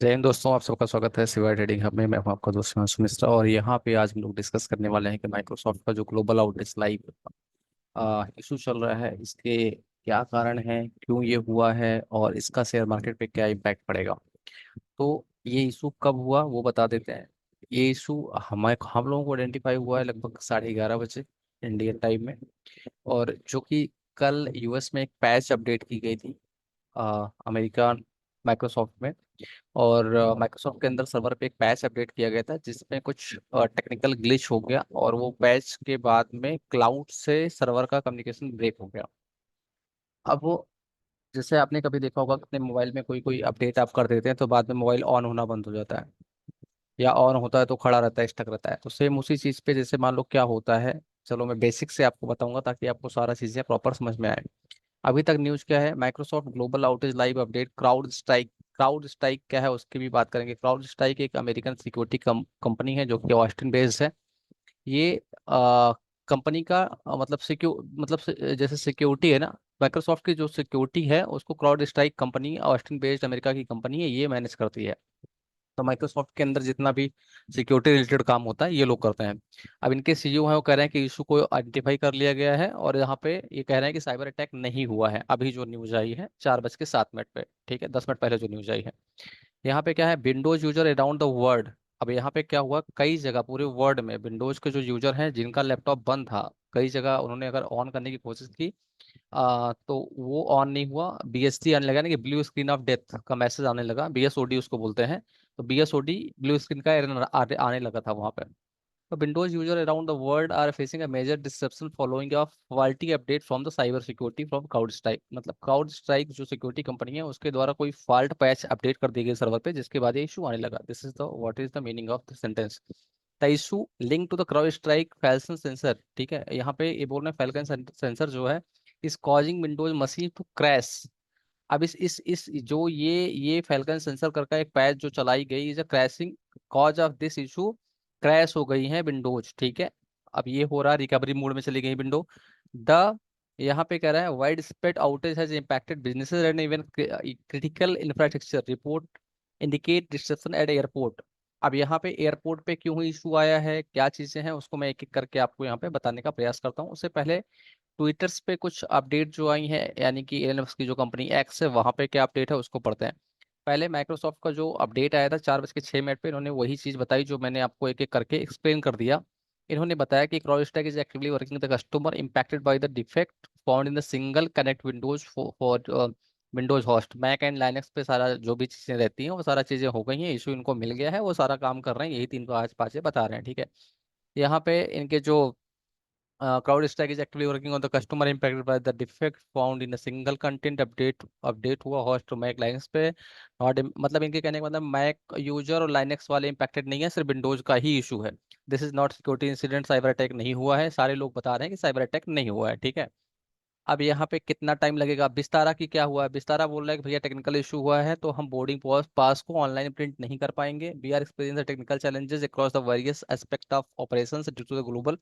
जय हिंद दोस्तों, आप सबका स्वागत है सिवाय ट्रेडिंग हब में। मैं हूं आपका दोस्त हिमांशु मिश्रा और यहाँ पे आज हम लोग डिस्कस करने वाले हैं कि माइक्रोसॉफ्ट का जो ग्लोबल आउटेज लाइव इशू चल रहा है, इसके क्या कारण है, क्यों ये हुआ है और इसका शेयर मार्केट पे क्या इम्पैक्ट पड़ेगा। तो ये इशू कब हुआ वो बता देते हैं। ये इशू हम लोगों को आइडेंटिफाई हुआ है लगभग 11:30 बजे इंडियन टाइम में। और जो कि कल यूएस में एक पैच अपडेट की गई थी अमेरिका माइक्रोसॉफ्ट में। और माइक्रोसॉफ्ट के अंदर सर्वर पे एक पैच अपडेट किया गया था जिसमें कुछ टेक्निकल ग्लिच हो गया और वो पैच के बाद में क्लाउड से सर्वर का कम्युनिकेशन ब्रेक हो गया। अब वो जैसे आपने कभी देखा होगा कि अपने मोबाइल में कोई कोई अपडेट आप कर देते हैं तो बाद में मोबाइल ऑन होना बंद हो जाता है, या ऑन होता है तो खड़ा रहता है, स्टक रहता है। तो सेम उसी चीज़ पे जैसे मान लो क्या होता है। चलो मैं बेसिक से आपको बताऊंगा ताकि आपको सारा चीज़ें प्रॉपर समझ में आए। अभी तक न्यूज क्या है, Microsoft global outage live update crowd strike. Crowd strike क्या है उसकी भी बात करेंगे। क्राउड स्ट्राइक एक अमेरिकन सिक्योरिटी कंपनी है जो कि ऑस्टिन बेस्ड है। ये कंपनी का मतलब जैसे सिक्योरिटी है ना, माइक्रोसॉफ्ट की जो सिक्योरिटी है उसको crowd strike company Austin based America की कंपनी है, ये मैनेज करती है। तो माइक्रोसॉफ्ट के अंदर जितना भी सिक्योरिटी रिलेटेड काम होता है ये लोग करते हैं। अब इनके सीईओ हैं, वो कह रहे हैं कि इशू को आइडेंटिफाई कर लिया गया है और यहाँ पे ये कह रहे हैं कि साइबर अटैक नहीं हुआ है। अभी जो न्यूज आई है 4:07 पे, ठीक है, 10 मिनट पहले जो न्यूज आई है। यहाँ पे क्या है, Windows user around the world. अब यहाँ पे क्या हुआ, कई जगह पूरे वर्ल्ड में विंडोज के जो यूजर हैं जिनका लैपटॉप बंद था, कई जगह उन्होंने अगर ऑन करने की कोशिश की तो वो ऑन नहीं हुआ। बीएसटी आने लगा ना, कि ब्लू स्क्रीन ऑफ डेथ का मैसेज आने लगा, बीएसओडी उसको बोलते हैं। तो बीएसओडी ब्लू स्क्रीन का एरर आने लगा था वहां पे। तो Windows user around the world are facing a major disruption following of quality update from the cyber security from CrowdStrike. मतलब क्राउड स्ट्राइक जो सिक्योरिटी कंपनी है उसके द्वारा कोई फॉल्ट पैच अपडेट कर दी गई सर्वर पे, जिसके बाद ये इशू आने लगा। This is the what is the meaning of the sentence. The issue link to the CrowdStrike Falcon sensor. ठीक है, यहाँ पे ये बोल रहे हैं फैल्कन सेंसर जो है is causing Windows machine to crash. अब इस जो ये फैल्कन सेंसर करके एक पैच जो चलाई गई is a crashing cause of this issue. Crash हो गई है विंडोज, ठीक है। अब ये हो रहा है, रिकवरी मोड में चली गई विंडो। द यहाँ पे कह रहा है wide spread outage has impacted businesses and even critical infrastructure report indicate disruption eight airport. अब यहाँ पे एयरपोर्ट पे क्यों इशू आया है, क्या चीजें हैं, उसको मैं एक एक करके आपको यहाँ पे बताने का प्रयास करता हूँ। उससे पहले ट्विटर्स पे कुछ अपडेट जो आई है, यानी कि एलन मस्क की जो कंपनी एक्स है वहां पे क्या अपडेट है उसको पढ़ते हैं। पहले माइक्रोसॉफ्ट का जो अपडेट आया था 4:06 पे, इन्होंने वही चीज बताई जो मैंने आपको एक एक करके एक्सप्लेन कर दिया। इन्होंने बताया कि CrowdStrike is actively working the customer impacted by the defect found in the single connect Windows for Windows host Mac and Linux पे। सारा जो भी चीजें रहती हैं वो सारा चीजें हो गई हैं, इशू इनको मिल गया है, वो सारा काम कर रहे हैं, यही तीन पाँच पाँच बता रहे हैं, ठीक है। यहाँ पे इनके जो CrowdStrike is actively working on the customer impacted by the defect found in a single content update हुआ होस्ट टू मैक लाइनक्स पे। नॉट मतलब इनके कहने का मतलब मैक यूजर और लाइनक्स वाले इंपैक्टेड नहीं है, सिर्फ विंडोज का ही इशू है। This is not security incident, cyber attack नहीं हुआ है। सारे लोग बता रहे हैं कि साइबर अटैक नहीं हुआ है, ठीक है। अब यहाँ पे कितना टाइम लगेगा, विस्तारा की क्या हुआ है। विस्तारा बोल रहा है कि भैया टेक्निकल इशू हुआ है तो हम बोर्डिंग पास पास को ऑनलाइन प्रिंट नहीं कर पाएंगे। We are experience technical challenges across the various aspect of operations due to the global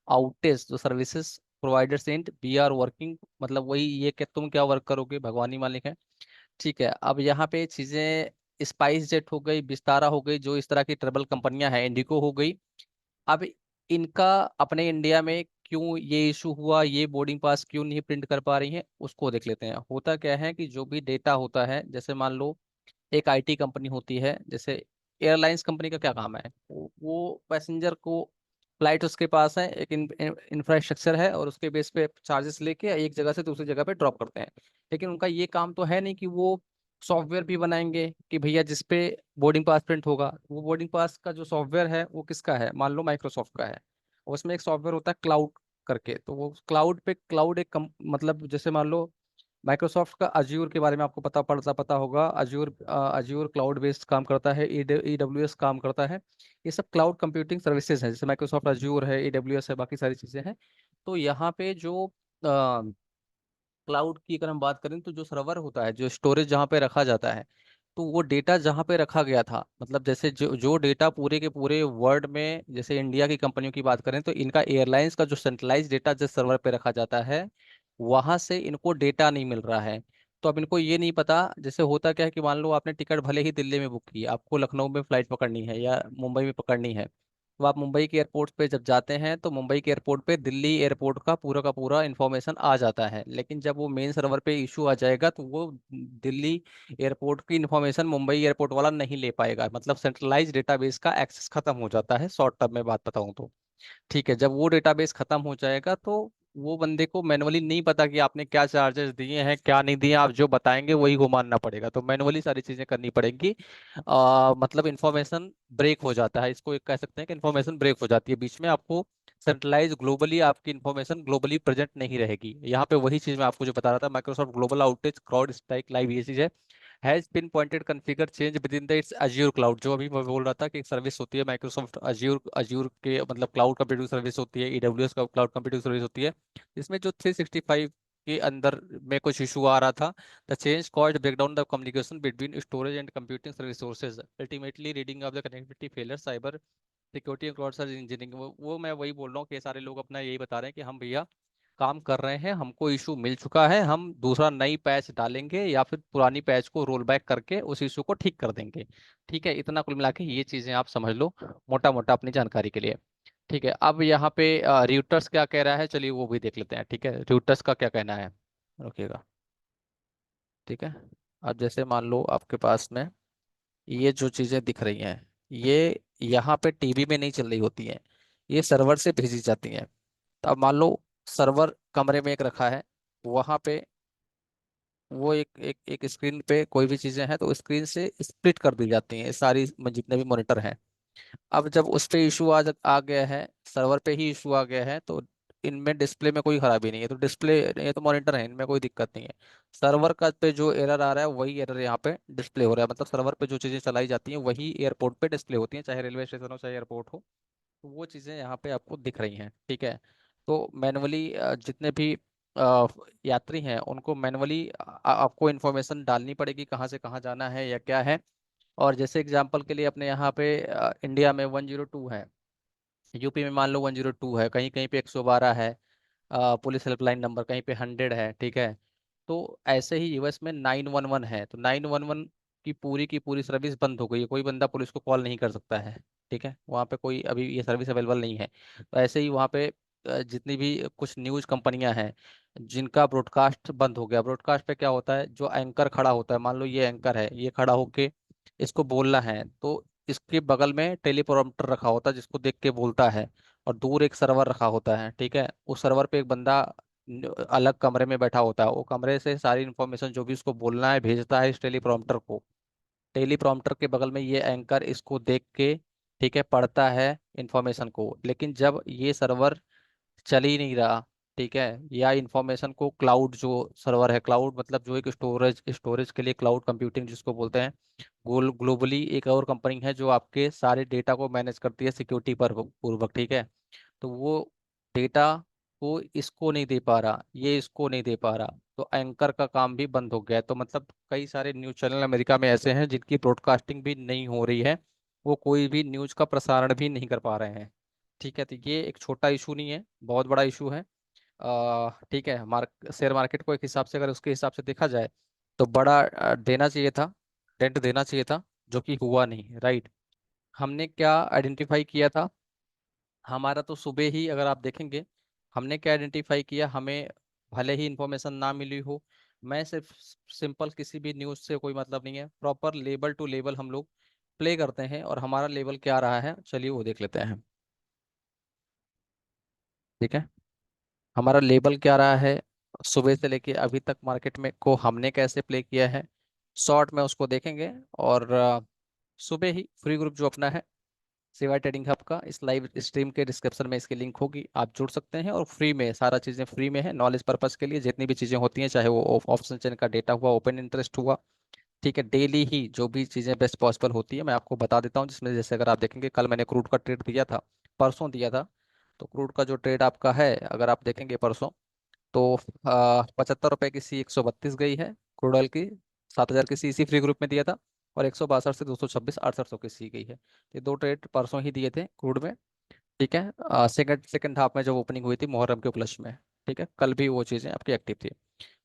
outage जो services providers and we are working. मतलब वही ये कि तुम क्या वर्क करोगे, भगवानी मालिक है, ठीक है। अब यहाँ पे चीजें स्पाइस जेट हो गई, विस्तारा हो गई, जो इस तरह की ट्रेवल कंपनियां हैं, इंडिको हो गई। अब इनका अपने इंडिया में क्यों ये इशू हुआ, ये बोर्डिंग पास क्यों नहीं प्रिंट कर पा रही हैं उसको देख लेते हैं। होता क्या है कि जो भी डेटा होता है, जैसे मान लो एक आईटी कंपनी होती है, जैसे एयरलाइंस कंपनी का क्या काम है, वो पैसेंजर को फ्लाइट उसके पास है, एक इंफ्रास्ट्रक्चर है और उसके बेस पे चार्जेस लेके एक जगह से दूसरी जगह पे ड्रॉप करते हैं। लेकिन उनका ये काम तो है नहीं कि वो सॉफ्टवेयर भी बनाएंगे कि भैया जिस पे बोर्डिंग पास प्रिंट होगा। वो बोर्डिंग पास का जो सॉफ्टवेयर है वो किसका है, मान लो माइक्रोसॉफ्ट का है। उसमें एक सॉफ्टवेयर होता है क्लाउड करके, तो वो क्लाउड पे क्लाउड मतलब जैसे मान लो माइक्रोसॉफ्ट का अज्यूर के बारे में आपको पता होगा। अज्यूर क्लाउड बेस्ड काम करता है, ईडब्ल्यूएस काम करता है। ये सब क्लाउड कंप्यूटिंग सर्विसेज हैं, जैसे माइक्रोसॉफ्ट अज्यूर है, ईडब्ल्यूएस है, बाकी सारी चीजें हैं। तो यहाँ पे जो क्लाउड की अगर हम बात करें तो जो सर्वर होता है, जो स्टोरेज जहाँ पे रखा जाता है, तो वो डेटा जहाँ पे रखा गया था, मतलब जैसे जो डेटा पूरे के पूरे वर्ल्ड में, जैसे इंडिया की कंपनियों की बात करें तो इनका एयरलाइंस का जो सेंट्रलाइज डेटा जिस सर्वर पे रखा जाता है वहां से इनको डेटा नहीं मिल रहा है। तो अब इनको ये नहीं पता, जैसे होता क्या है कि मान लो आपने टिकट भले ही दिल्ली में बुक की, आपको लखनऊ में फ्लाइट पकड़नी है या मुंबई में पकड़नी है, तो आप मुंबई के एयरपोर्ट पे जब जाते हैं तो मुंबई के एयरपोर्ट पे दिल्ली एयरपोर्ट का पूरा इन्फॉर्मेशन आ जाता है, लेकिन जब वो मेन सर्वर पे इशू आ जाएगा तो वो दिल्ली एयरपोर्ट की इन्फॉर्मेशन मुंबई एयरपोर्ट वाला नहीं ले पाएगा, मतलब सेंट्रलाइज डेटाबेस का एक्सेस खत्म हो जाता है, शॉर्ट टर्म में बात बताऊं तो। ठीक है, जब वो डेटाबेस खत्म हो जाएगा तो वो बंदे को मैनुअली नहीं पता कि आपने क्या चार्जेस दिए हैं क्या नहीं दिए, आप जो बताएंगे वही को मानना पड़ेगा, तो मैनुअली सारी चीजें करनी पड़ेंगी। मतलब इन्फॉर्मेशन ब्रेक हो जाता है, इसको एक कह सकते हैं कि इन्फॉर्मेशन ब्रेक हो जाती है बीच में, आपको सेंट्रलाइज ग्लोबली आपकी इन्फॉर्मेशन ग्लोबली प्रेजेंट नहीं रहेगी। यहाँ पे वही चीज मैं आपको जो बता रहा था, Microsoft global outage crowd strike live, ये चीज है। Has been pointed configure change with in the it's azure cloud, जो अभी मैं बोल रहा था कि एक सर्विस होती है माइक्रोसॉफ्ट अज्यूर, अज्यूर के मतलब क्लाउड कंप्यूटिंग सर्विस होती है, ईडब्ल्यूएस का क्लाउड कंप्यूटिंग सर्विस होती है, इसमें जो 365 के अंदर में कुछ इशू आ रहा था। The change called breakdown the communication between storage and computing resources, ultimately reading of the connectivity failure, cyber security cloud search engineering. वो मैं वही बोल रहा हूँ कि ये सारे लोग अपना यही बता रहे हैं कि हम भैया काम कर रहे हैं, हमको इशू मिल चुका है, हम दूसरा नई पैच डालेंगे या फिर पुरानी पैच को रोल बैक करके उस इशू को ठीक कर देंगे। ठीक है, इतना कुल मिला के ये चीजें आप समझ लो मोटा मोटा अपनी जानकारी के लिए। ठीक है, अब यहाँ पे रूटर्स क्या कह रहा है, चलिए वो भी देख लेते हैं। ठीक है, रूटर्स का क्या कहना है, रुकिएगा। ठीक है, अब जैसे मान लो आपके पास में ये जो चीजें दिख रही हैं, ये यहाँ पे टीवी में नहीं चल रही होती हैं, ये सर्वर से भेजी जाती हैं। तो अब मान लो सर्वर कमरे में एक रखा है, वहां पे वो एक स्क्रीन पे कोई भी चीजें हैं तो स्क्रीन से स्प्लिट कर दी जाती हैं, ये सारी जितने भी मॉनिटर हैं। अब जब उस पे इशू आ गया है, सर्वर पे ही इशू आ गया है, तो इनमें डिस्प्ले में कोई खराबी नहीं है, तो डिस्प्ले, ये तो मॉनिटर है, इनमें कोई दिक्कत नहीं है। सर्वर का पे जो एरर आ रहा है वही एरर यहाँ पे डिस्प्ले हो रहा है, मतलब सर्वर पे जो चीजें चलाई जाती हैं वही एयरपोर्ट पे डिस्प्ले होती हैं, चाहे रेलवे स्टेशन हो चाहे एयरपोर्ट हो। तो वो चीज़ें यहाँ पे आपको दिख रही हैं। ठीक है, तो मैनुअली जितने भी यात्री हैं उनको मैनुअली आपको इन्फॉर्मेशन डालनी पड़ेगी कहाँ से कहाँ जाना है या क्या है। और जैसे एग्जांपल के लिए अपने यहाँ पे इंडिया में 102 है, यूपी में मान लो 102 है, कहीं कहीं पे 112 है, पुलिस हेल्पलाइन नंबर कहीं पे 100 है। ठीक है, तो ऐसे ही यूएस में 911 है, तो 911 की पूरी सर्विस बंद हो गई है, कोई बंदा पुलिस को कॉल नहीं कर सकता है। ठीक है, वहाँ पे कोई अभी ये सर्विस अवेलेबल नहीं है। तो ऐसे ही वहाँ पे जितनी भी कुछ न्यूज़ कंपनियां हैं जिनका ब्रॉडकास्ट बंद हो गया, ब्रॉडकास्ट पे क्या होता है, जो एंकर खड़ा होता है, मान लो ये एंकर है, ये खड़ा होके इसको बोलना है, तो इसके बगल में टेलीप्रॉम्प्टर रखा होता है जिसको देख के बोलता है, और दूर एक सर्वर रखा होता है। ठीक है, उस सर्वर पे एक बंदा अलग कमरे में बैठा होता है, वो कमरे से सारी इन्फॉर्मेशन जो भी उसको बोलना है भेजता है इस टेलीप्रॉम्प्टर को। टेलीप्रॉम्प्टर के बगल में ये एंकर इसको देख के, ठीक है, पढ़ता है इन्फॉर्मेशन को, लेकिन जब ये सर्वर चल ही नहीं रहा, ठीक है, या इंफॉर्मेशन को क्लाउड जो सर्वर है, क्लाउड मतलब जो एक स्टोरेज स्टोरेज के लिए क्लाउड कंप्यूटिंग जिसको बोलते हैं, ग्लोबली एक और कंपनी है जो आपके सारे डेटा को मैनेज करती है सिक्योरिटी पर पूर्वक। ठीक है, तो वो डेटा को इसको नहीं दे पा रहा, ये इसको नहीं दे पा रहा, तो एंकर का काम भी बंद हो गया है। तो मतलब कई सारे न्यूज़ चैनल अमेरिका में ऐसे हैं जिनकी ब्रॉडकास्टिंग भी नहीं हो रही है, वो कोई भी न्यूज़ का प्रसारण भी नहीं कर पा रहे हैं। ठीक है, तो ये एक छोटा इशू नहीं है, बहुत बड़ा इशू है। ठीक है, शेयर मार्केट को एक हिसाब से अगर उसके हिसाब से देखा जाए तो बड़ा देना चाहिए था, डेंट देना चाहिए था, जो कि हुआ नहीं। राइट, हमने क्या आइडेंटिफाई किया था, हमारा तो सुबह ही अगर आप देखेंगे हमने क्या आइडेंटिफाई किया, हमें भले ही इंफॉर्मेशन ना मिली हो, मैं सिर्फ सिंपल किसी भी न्यूज़ से कोई मतलब नहीं है, प्रॉपर लेबल टू लेबल हम लोग प्ले करते हैं, और हमारा लेवल क्या रहा है चलिए वो देख लेते हैं। ठीक है, हमारा लेबल क्या रहा है सुबह से लेके अभी तक मार्केट में को हमने कैसे प्ले किया है, शॉर्ट में उसको देखेंगे। और सुबह ही फ्री ग्रुप जो अपना है सिवाय ट्रेडिंग हब का, इस लाइव स्ट्रीम के डिस्क्रिप्शन में इसकी लिंक होगी, आप जुड़ सकते हैं, और फ्री में सारा चीज़ें फ्री में है, नॉलेज पर्पस के लिए जितनी भी चीज़ें होती हैं, चाहे वो ऑप्शन चेन का डेटा हुआ, ओपन इंटरेस्ट हुआ। ठीक है, डेली ही जो भी चीज़ें बेस्ट पॉसिबल होती है मैं आपको बता देता हूँ, जिसमें जैसे अगर आप देखेंगे कल मैंने क्रूड का ट्रेड दिया था, परसों दिया था, तो क्रूड का जो ट्रेड आपका है अगर आप देखेंगे परसों, तो 75 रुपए की सी 132 गई है क्रूड ऑयल की, 7,000 की सी इसी फ्री ग्रुप में दिया था, और 162 से 226 6800 की सी गई है। ये दो ट्रेड परसों ही दिए थे क्रूड में। ठीक है, सेकंड सेकंड हाफ में जब ओपनिंग हुई थी मुहर्रम के उपलक्ष्य में। ठीक है, कल भी वो चीज़ें आपकी एक्टिव थी।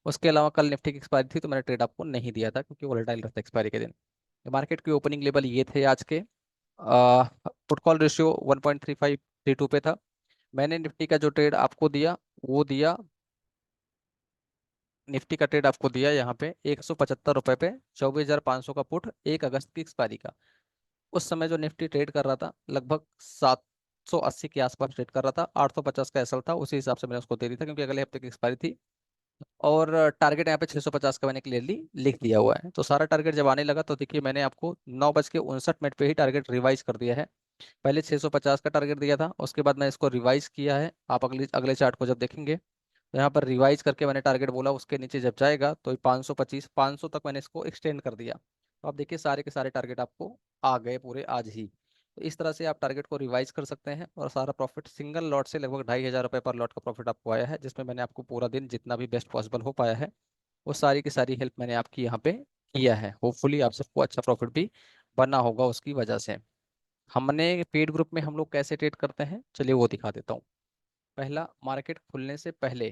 उसके अलावा कल निफ्टी की एक्सपायरी थी तो मैंने ट्रेड आपको नहीं दिया था क्योंकि वोलेटाइल रहता है एक्सपायरी के दिन। मार्केट के ओपनिंग लेवल ये थे आज के। पुट कॉल रेशियो 1.3532 पे था। मैंने निफ्टी का जो ट्रेड आपको दिया वो दिया, निफ्टी का ट्रेड आपको दिया यहाँ पे 175 रुपये पे 24,500 का पुट 1 अगस्त की एक्सपायरी का। उस समय जो निफ्टी ट्रेड कर रहा था लगभग 780 के आसपास ट्रेड कर रहा था, 850 का एसएल था, उसी हिसाब से मैंने उसको दे दी था क्योंकि अगले हफ्ते की एक्सपायरी थी। और टारगेट यहाँ पे 650 का मैंने क्लियरली लिख दिया हुआ है। तो सारा टारगेट जब आने लगा तो देखिए मैंने आपको 9:59 पे ही टारगेट रिवाइज कर दिया है। पहले 650 का टारगेट दिया था, उसके बाद मैं इसको रिवाइज किया है। आप अगले अगले चार्ट को जब देखेंगे तो यहाँ पर रिवाइज करके मैंने टारगेट बोला, उसके नीचे जब जाएगा तो 525 500 तक मैंने इसको एक्सटेंड कर दिया। तो आप देखिए सारे के सारे टारगेट आपको आ गए पूरे आज ही। तो इस तरह से आप टारगेट को रिवाइज कर सकते हैं और सारा प्रॉफिट सिंगल लॉट से लगभग 2,500 रुपये पर लॉट का प्रॉफिट आपको आया है, जिसमें मैंने आपको पूरा दिन जितना भी बेस्ट पॉसिबल हो पाया है वो सारी की सारी हेल्प मैंने आपकी यहाँ पे किया है। होपफुली आप सबको अच्छा प्रॉफिट भी बना होगा उसकी वजह से। हमने पेड ग्रुप में हम लोग कैसे ट्रेड करते हैं चलिए वो दिखा देता हूँ। पहला, मार्केट खुलने से पहले,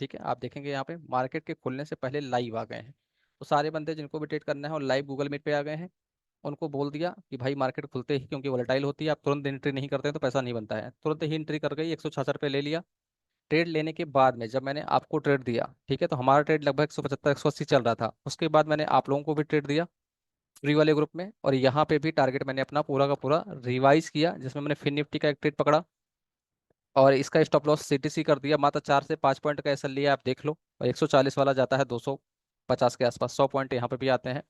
ठीक है, आप देखेंगे यहाँ पे मार्केट के खुलने से पहले लाइव आ गए हैं। तो सारे बंदे जिनको भी ट्रेड करना है वो लाइव गूगल मीट पे आ गए हैं। उनको बोल दिया कि भाई मार्केट खुलते ही, क्योंकि वोलेटाइल होती है, आप तुरंत एंट्री नहीं करते हैं तो पैसा नहीं बनता है, तुरंत ही एंट्री कर गई, 166 रुपये ले लिया। ट्रेड लेने के बाद में जब मैंने आपको ट्रेड दिया, ठीक है, तो हमारा ट्रेड लगभग 175 180 चल रहा था। उसके बाद मैंने आप लोगों को भी ट्रेड दिया फ्री वाले ग्रुप में, और यहाँ पे भी टारगेट मैंने अपना पूरा का पूरा रिवाइज किया, जिसमें मैंने फिन निफ्टी का एक ट्रेड पकड़ा और इसका स्टॉप लॉस सीटीसी कर दिया। मात्र 4 से 5 पॉइंट का ऐसा लिया, आप देख लो। और 140 वाला जाता है 250 के आसपास, 100 पॉइंट यहाँ पे भी आते हैं।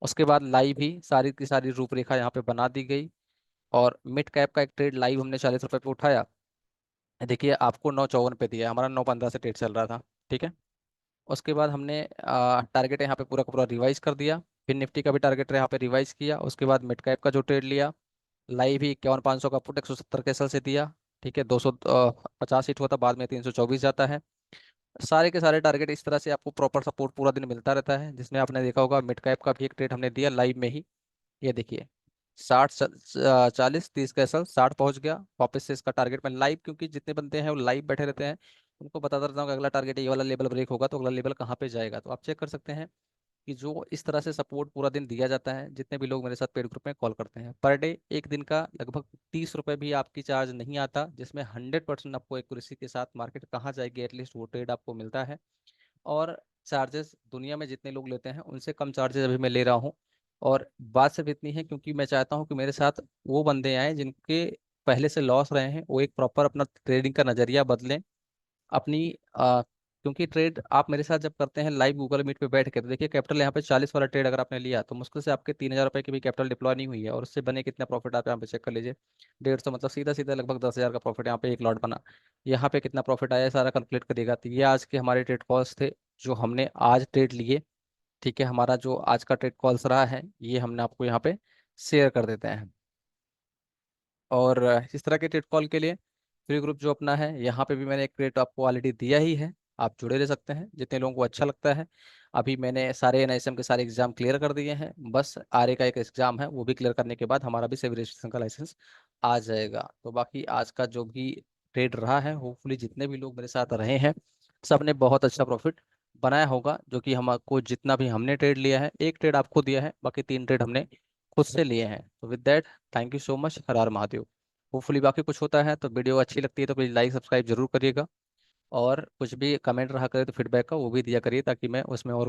उसके बाद लाइव ही सारी की सारी रूपरेखा यहाँ पे बना दी गई। और मिड कैप का एक ट्रेड लाइव हमने 40 रुपये पे उठाया। देखिए आपको 954 पे दिया, हमारा 915 से ट्रेड चल रहा था, ठीक है। उसके बाद हमने टारगेट यहाँ पे पूरा का पूरा रिवाइज कर दिया। फिर निफ्टी का भी टारगेट यहाँ पे रिवाइज किया। उसके बाद मिड कैप का जो ट्रेड लिया लाइव ही 51,500 का पुट 170 के एसएल से दिया, ठीक है। 250 हिट होता, बाद में 324 जाता है। सारे के सारे टारगेट इस तरह से आपको प्रॉपर सपोर्ट पूरा दिन मिलता रहता है, जिसमें आपने देखा होगा मिड कैप का भी एक ट्रेड हमने दिया लाइव में ही। ये देखिए 60 40 30 का एसएल 60 पहुंच गया, वापस से इसका टारगेट मैं लाइव, क्योंकि जितने बनते हैं वो लाइव बैठे रहते हैं, उनको बताता रहता हूँ कि अगला टारगेट ये वाला लेवल ब्रेक होगा तो अगला लेवल कहाँ पे जाएगा। तो आप चेक कर सकते हैं कि जो इस तरह से सपोर्ट पूरा दिन दिया जाता है, जितने भी लोग मेरे साथ पेड ग्रुप में कॉल करते हैं, पर डे एक दिन का लगभग 30 रुपये भी आपकी चार्ज नहीं आता, जिसमें 100% आपको एक्यूरेसी के साथ मार्केट कहाँ जाएगी एटलीस्ट वो ट्रेड आपको मिलता है। और चार्जेस दुनिया में जितने लोग लेते हैं उनसे कम चार्जेस अभी मैं ले रहा हूँ। और बात सिर्फ इतनी है क्योंकि मैं चाहता हूँ कि मेरे साथ वो बंदे आए जिनके पहले से लॉस रहे हैं, वो एक प्रॉपर अपना ट्रेडिंग का नजरिया बदलें अपनी। क्योंकि ट्रेड आप मेरे साथ जब करते हैं लाइव गूगल मीट पे बैठ के, तो देखिए कैपिटल यहाँ पे 40 वाला ट्रेड अगर आपने लिया तो मुश्किल से आपके 3,000 रुपये की भी कैपिटल डिप्लॉय नहीं हुई है, और उससे बने कितना प्रॉफिट आप यहाँ पे चेक कर लीजिए। 150, मतलब सीधा सीधा लगभग 10,000 का प्रॉफिट यहाँ पे एक लॉट बना। यहाँ पे कितना प्रॉफिट आया है सारा कैलकुलेट करिएगा। तो ये आज के हमारे ट्रेड कॉल्स थे जो हमने आज ट्रेड लिए, ठीक है। हमारा जो आज का ट्रेड कॉल्स रहा है ये हमने आपको यहाँ पे शेयर कर देते हैं। और इस तरह के ट्रेड कॉल के लिए फ्री ग्रुप जो अपना है, यहाँ पे भी मैंने एक ट्रेड आपको ऑलरेडी दिया ही है, आप जुड़े रह सकते हैं जितने लोगों को अच्छा लगता है। अभी मैंने सारे एनआईएसएम के सारे एग्जाम क्लियर कर दिए हैं, बस आरए का एक एग्जाम है, वो भी क्लियर करने के बाद हमारा भी सिविल रजिस्ट्रेशन का लाइसेंस आ जाएगा। तो बाकी आज का जो भी ट्रेड रहा है, होपफुली जितने भी लोग मेरे साथ रहे हैं सब ने बहुत अच्छा प्रॉफिट बनाया होगा। जो कि हमको जितना भी हमने ट्रेड लिया है, एक ट्रेड आपको दिया है, बाकी 3 ट्रेड हमने खुद से लिए हैं। तो with that thank you so much, her her Mahadev. Hopefully बाकी कुछ होता है तो वीडियो अच्छी लगती है तो प्लीज़ लाइक सब्सक्राइब जरूर करिएगा। और कुछ भी कमेंट रहा करे तो फीडबैक का वो भी दिया करिए, ताकि मैं उसमें और